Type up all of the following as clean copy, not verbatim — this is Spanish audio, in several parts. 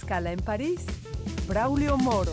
Escala en París, Braulio Moro.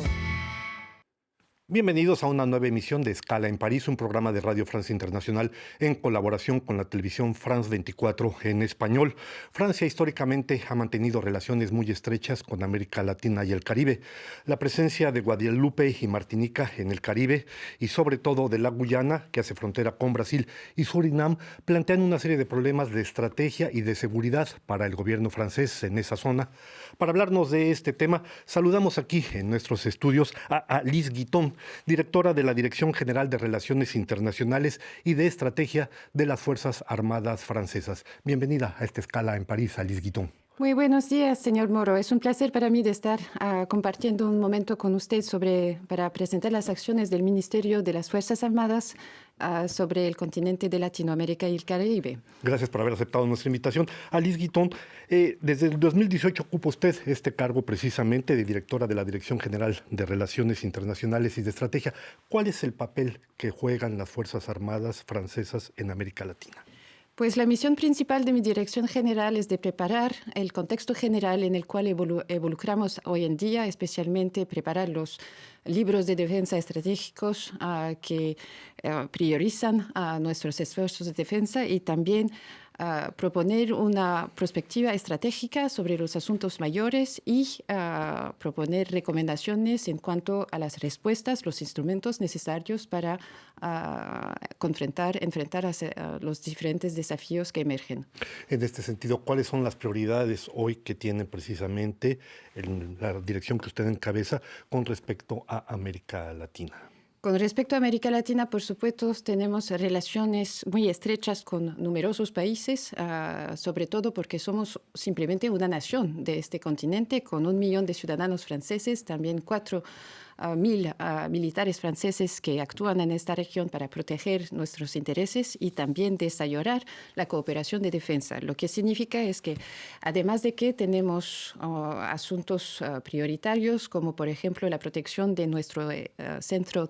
Bienvenidos a una nueva emisión de Escala en París, un programa de Radio Francia Internacional en colaboración con la televisión France 24 en español. Francia históricamente ha mantenido relaciones muy estrechas con América Latina y el Caribe. La presencia de Guadalupe y Martinica en el Caribe y sobre todo de la Guyana, que hace frontera con Brasil, y Surinam, plantean una serie de problemas de estrategia y de seguridad para el gobierno francés en esa zona. Para hablarnos de este tema, saludamos aquí en nuestros estudios a Liz Guitton, directora de la Dirección General de Relaciones Internacionales y de Estrategia de las Fuerzas Armadas Francesas. Bienvenida a esta Escala en París, Liz Guitton. Muy buenos días, señor Moro. Es un placer para mí de estar compartiendo un momento con usted para presentar las acciones del Ministerio de las Fuerzas Armadas sobre el continente de Latinoamérica y el Caribe. Gracias por haber aceptado nuestra invitación. Liz Guitton, desde el 2018 ocupa usted este cargo precisamente de directora de la Dirección General de Relaciones Internacionales y de Estrategia. ¿Cuál es el papel que juegan las Fuerzas Armadas francesas en América Latina? Pues la misión principal de mi dirección general es de preparar el contexto general en el cual evolucramos hoy en día, especialmente preparar los libros de defensa estratégicos que priorizan nuestros esfuerzos de defensa y también proponer una perspectiva estratégica sobre los asuntos mayores y proponer recomendaciones en cuanto a las respuestas, los instrumentos necesarios para enfrentar a los diferentes desafíos que emergen. En este sentido, ¿cuáles son las prioridades hoy que tienen precisamente en la dirección que usted encabeza con respecto a América Latina? Con respecto a América Latina, por supuesto, tenemos relaciones muy estrechas con numerosos países, sobre todo porque somos simplemente una nación de este continente con 1 millón de ciudadanos franceses, también 4.000 militares franceses que actúan en esta región para proteger nuestros intereses y también desarrollar la cooperación de defensa. Lo que significa es que, además de que tenemos asuntos prioritarios, como por ejemplo la protección de nuestro centro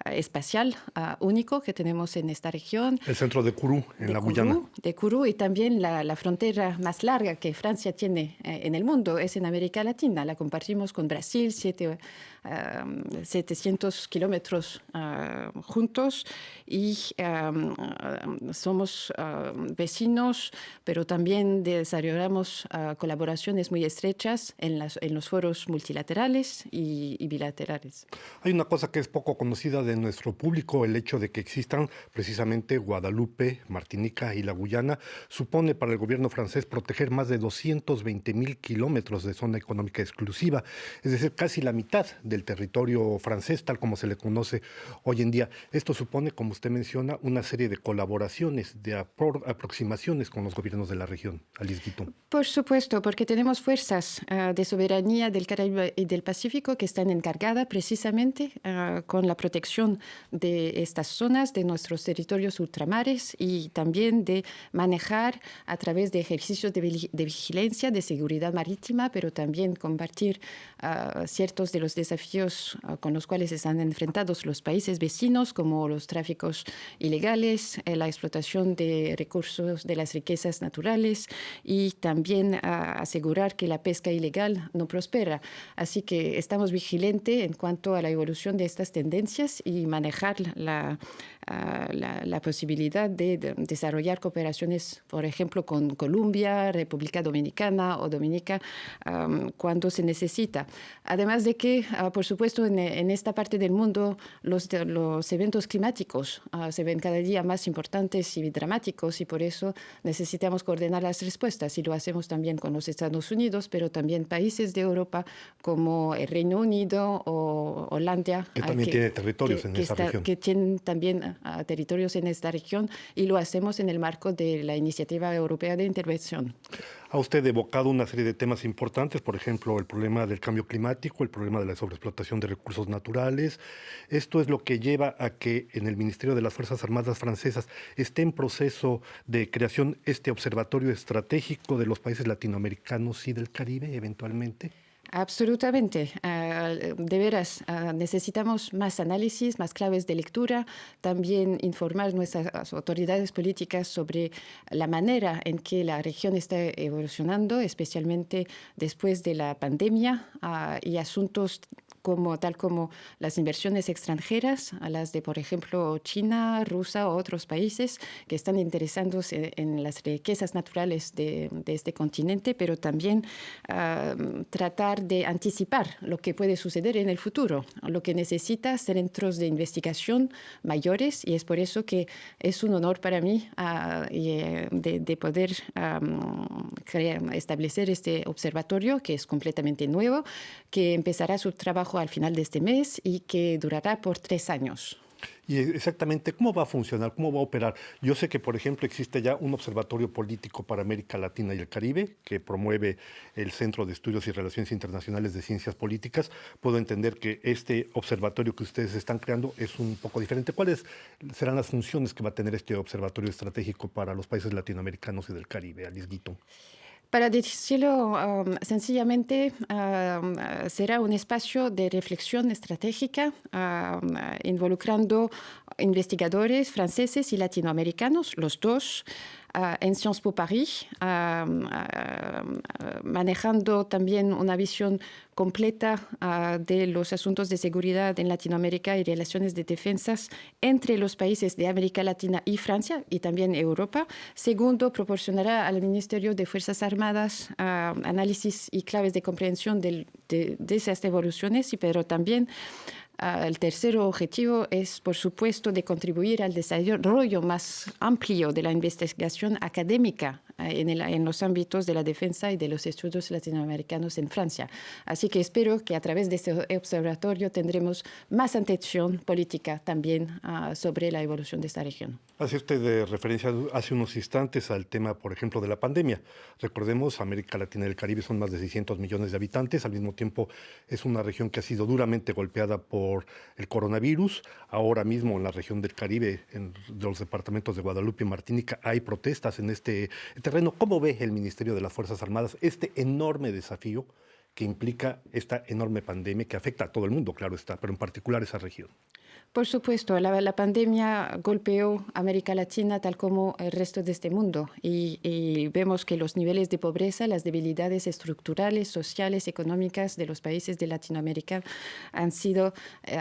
espacial único que tenemos en esta región. El centro de Kourou, en la Guyana. De Kourou, y también la frontera más larga que Francia tiene en el mundo es en América Latina. La compartimos con Brasil, 700 kilómetros juntos y somos vecinos, pero también desarrollamos colaboraciones muy estrechas en los foros multilaterales y bilaterales. Hay una cosa que es poco conocida de nuestro público, el hecho de que existan precisamente Guadalupe, Martinica y la Guyana, supone para el gobierno francés proteger más de 220,000 kilómetros de zona económica exclusiva, es decir, casi la mitad del territorio francés, tal como se le conoce hoy en día. Esto supone, como usted menciona, una serie de colaboraciones, de aproximaciones con los gobiernos de la región. Liz Guitton. Por supuesto, porque tenemos fuerzas de soberanía del Caribe y del Pacífico que están encargadas precisamente con la protección de estas zonas, de nuestros territorios ultramares y también de manejar a través de ejercicios de vigilancia, de seguridad marítima, pero también combatir ciertos de los desafíos con los cuales están enfrentados los países vecinos, como los tráficos ilegales, la explotación de recursos de las riquezas naturales y también asegurar que la pesca ilegal no prospera. Así que estamos vigilantes en cuanto a la evolución de estas tendencias y manejar la posibilidad de desarrollar cooperaciones, por ejemplo, con Colombia, República Dominicana o Dominica, cuando se necesita. Además de que, por supuesto, en esta parte del mundo los eventos climáticos se ven cada día más importantes y dramáticos y por eso necesitamos coordinar las respuestas y lo hacemos también con los Estados Unidos, pero también países de Europa como el Reino Unido o Holanda. Que también tiene territorios en esa región. Que tienen también territorios en esta región y lo hacemos en el marco de la Iniciativa Europea de Intervención. Ha usted evocado una serie de temas importantes, por ejemplo, el problema del cambio climático, el problema de la sobreexplotación de recursos naturales. Esto es lo que lleva a que en el Ministerio de las Fuerzas Armadas francesas esté en proceso de creación este observatorio estratégico de los países latinoamericanos y del Caribe, eventualmente. Absolutamente. de veras necesitamos más análisis, más claves de lectura, también informar nuestras autoridades políticas sobre la manera en que la región está evolucionando, especialmente después de la pandemia, y asuntos tal como las inversiones extranjeras, a las de, por ejemplo, China, Rusia o otros países que están interesándose en las riquezas naturales de este continente, pero también tratar de anticipar lo que puede suceder en el futuro, lo que necesita centros de investigación mayores, y es por eso que es un honor para mí de poder establecer este observatorio, que es completamente nuevo, que empezará su trabajo al final de este mes y que durará por 3 años. Y exactamente, ¿cómo va a funcionar? ¿Cómo va a operar? Yo sé que, por ejemplo, existe ya un observatorio político para América Latina y el Caribe que promueve el Centro de Estudios y Relaciones Internacionales de Ciencias Políticas. Puedo entender que este observatorio que ustedes están creando es un poco diferente. ¿Cuáles serán las funciones que va a tener este observatorio estratégico para los países latinoamericanos y del Caribe, Alice Guito? Para decirlo sencillamente, será un espacio de reflexión estratégica involucrando investigadores franceses y latinoamericanos, los dos, en Sciences Po Paris, manejando también una visión completa de los asuntos de seguridad en Latinoamérica y relaciones de defensas entre los países de América Latina y Francia y también Europa. Segundo, proporcionará al Ministerio de Fuerzas Armadas análisis y claves de comprensión de esas evoluciones, pero también el tercer objetivo es, por supuesto, de contribuir al desarrollo más amplio de la investigación académica en los ámbitos de la defensa y de los estudios latinoamericanos en Francia. Así que espero que a través de este observatorio tendremos más atención política también sobre la evolución de esta región. Hace usted referencia hace unos instantes al tema, por ejemplo, de la pandemia. Recordemos, América Latina y el Caribe son más de 600 millones de habitantes. Al mismo tiempo, es una región que ha sido duramente golpeada por el coronavirus. Ahora mismo, en la región del Caribe, en los departamentos de Guadalupe y Martinica, hay protestas en este terreno. ¿Cómo ve el Ministerio de las Fuerzas Armadas este enorme desafío que implica esta enorme pandemia que afecta a todo el mundo, claro está, pero en particular esa región? Por supuesto, la pandemia golpeó a América Latina tal como el resto de este mundo y vemos que los niveles de pobreza, las debilidades estructurales, sociales, económicas de los países de Latinoamérica han sido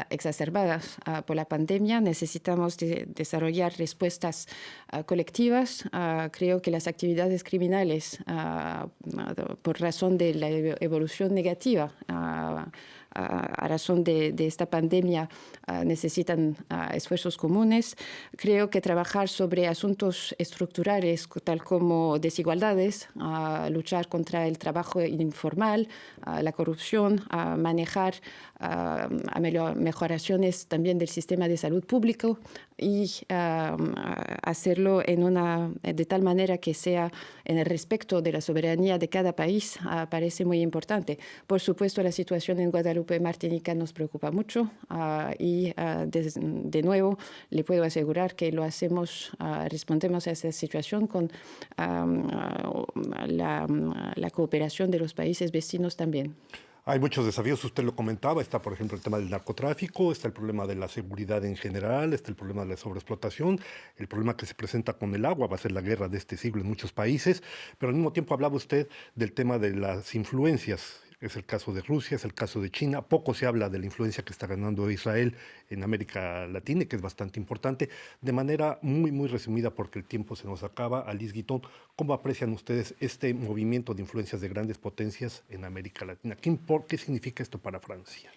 exacerbadas por la pandemia. Necesitamos desarrollar respuestas colectivas. Creo que las actividades criminales, por razón de la evolución negativa, a razón de esta pandemia, necesitan esfuerzos comunes. Creo que trabajar sobre asuntos estructurales, tal como desigualdades, luchar contra el trabajo informal, la corrupción, manejar mejoraciones también del sistema de salud público y hacerlo de tal manera que sea en el respeto de la soberanía de cada país, parece muy importante. Por supuesto, la situación en Guadalupe y Martinica nos preocupa mucho y de nuevo le puedo asegurar que lo hacemos, respondemos a esa situación con la cooperación de los países vecinos también. Hay muchos desafíos, usted lo comentaba, está por ejemplo el tema del narcotráfico, está el problema de la seguridad en general, está el problema de la sobreexplotación, el problema que se presenta con el agua, va a ser la guerra de este siglo en muchos países, pero al mismo tiempo hablaba usted del tema de las influencias. Es el caso de Rusia, es el caso de China. Poco se habla de la influencia que está ganando Israel en América Latina, que es bastante importante. De manera muy, muy resumida, porque el tiempo se nos acaba, Alice Guitón, ¿cómo aprecian ustedes este movimiento de influencias de grandes potencias en América Latina? ¿Qué significa esto para Francia?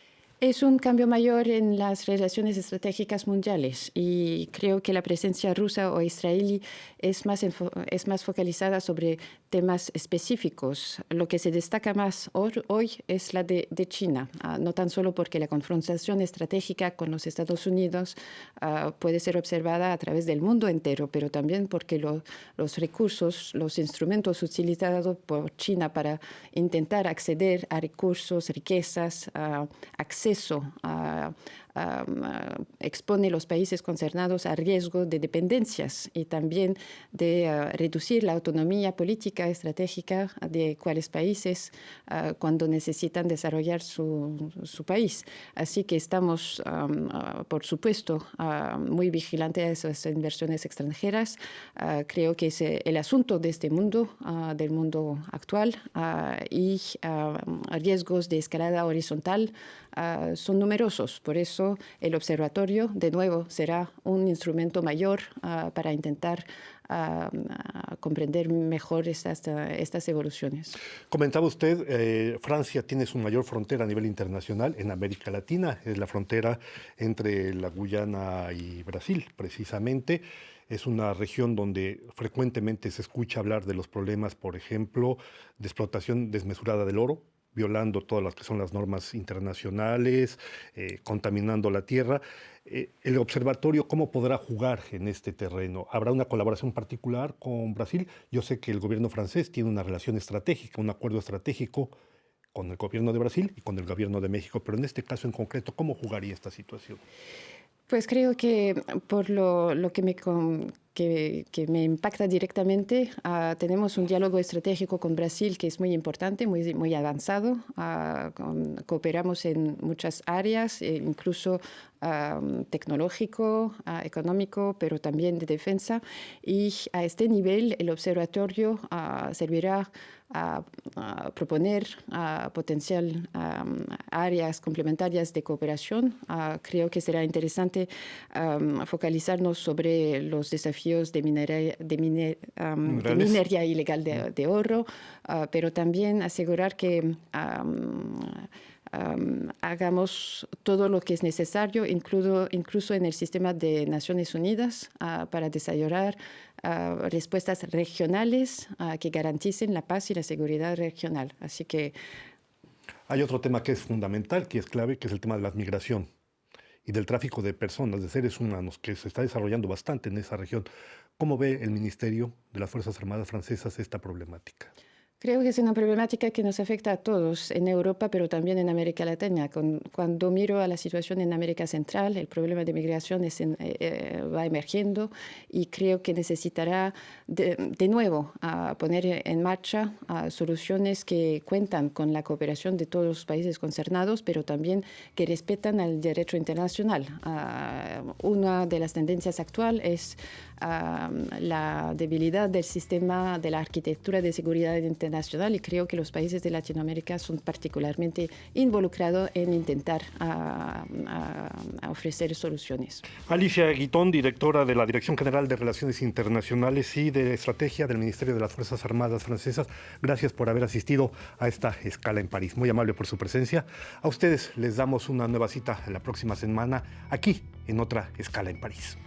Es un cambio mayor en las relaciones estratégicas mundiales y creo que la presencia rusa o israelí es más focalizada sobre temas específicos. Lo que se destaca más hoy es la de China, no tan solo porque la confrontación estratégica con los Estados Unidos puede ser observada a través del mundo entero, pero también porque los recursos, los instrumentos utilizados por China para intentar acceder a recursos, riquezas, acceso expone los países concernados a riesgo de dependencias y también de reducir la autonomía política estratégica de cuáles países cuando necesitan desarrollar su país. Así que estamos, por supuesto, muy vigilantes a esas inversiones extranjeras. Creo que es el asunto de este mundo, del mundo actual, y riesgos de escalada horizontal son numerosos. Por eso el observatorio, de nuevo, será un instrumento mayor para intentar comprender mejor estas evoluciones. Comentaba usted, Francia tiene su mayor frontera a nivel internacional en América Latina, es la frontera entre la Guyana y Brasil, precisamente. Es una región donde frecuentemente se escucha hablar de los problemas, por ejemplo, de explotación desmesurada del oro, violando todas las que son las normas internacionales, contaminando la tierra. ¿El observatorio cómo podrá jugar en este terreno? ¿Habrá una colaboración particular con Brasil? Yo sé que el gobierno francés tiene una relación estratégica, un acuerdo estratégico con el gobierno de Brasil y con el gobierno de México, pero en este caso en concreto, ¿cómo jugaría esta situación? Pues creo que por lo que me impacta directamente, tenemos un diálogo estratégico con Brasil que es muy importante, muy avanzado. Cooperamos en muchas áreas, incluso tecnológico, económico, pero también de defensa. Y a este nivel el observatorio servirá a proponer potencial áreas complementarias de cooperación. Creo que será interesante focalizarnos sobre los desafíos de minería ilegal de oro, pero también asegurar que hagamos todo lo que es necesario, incluso en el sistema de Naciones Unidas, para desarrollar respuestas regionales que garanticen la paz y la seguridad regional. Así que hay otro tema que es fundamental, que es clave, que es el tema de la migración y del tráfico de personas, de seres humanos, que se está desarrollando bastante en esa región. ¿Cómo ve el Ministerio de las Fuerzas Armadas francesas esta problemática? Creo que es una problemática que nos afecta a todos en Europa, pero también en América Latina. Cuando miro a la situación en América Central, el problema de migración va emergiendo y creo que necesitará de nuevo poner en marcha soluciones que cuentan con la cooperación de todos los países concernados, pero también que respetan el derecho internacional. Una de las tendencias actuales es la debilidad del sistema de la arquitectura de seguridad internacional y creo que los países de Latinoamérica son particularmente involucrados en intentar ofrecer soluciones. Alicia Guitón, directora de la Dirección General de Relaciones Internacionales y de Estrategia del Ministerio de las Fuerzas Armadas francesas, gracias por haber asistido a esta escala en París. Muy amable por su presencia. A ustedes les damos una nueva cita la próxima semana aquí en otra escala en París.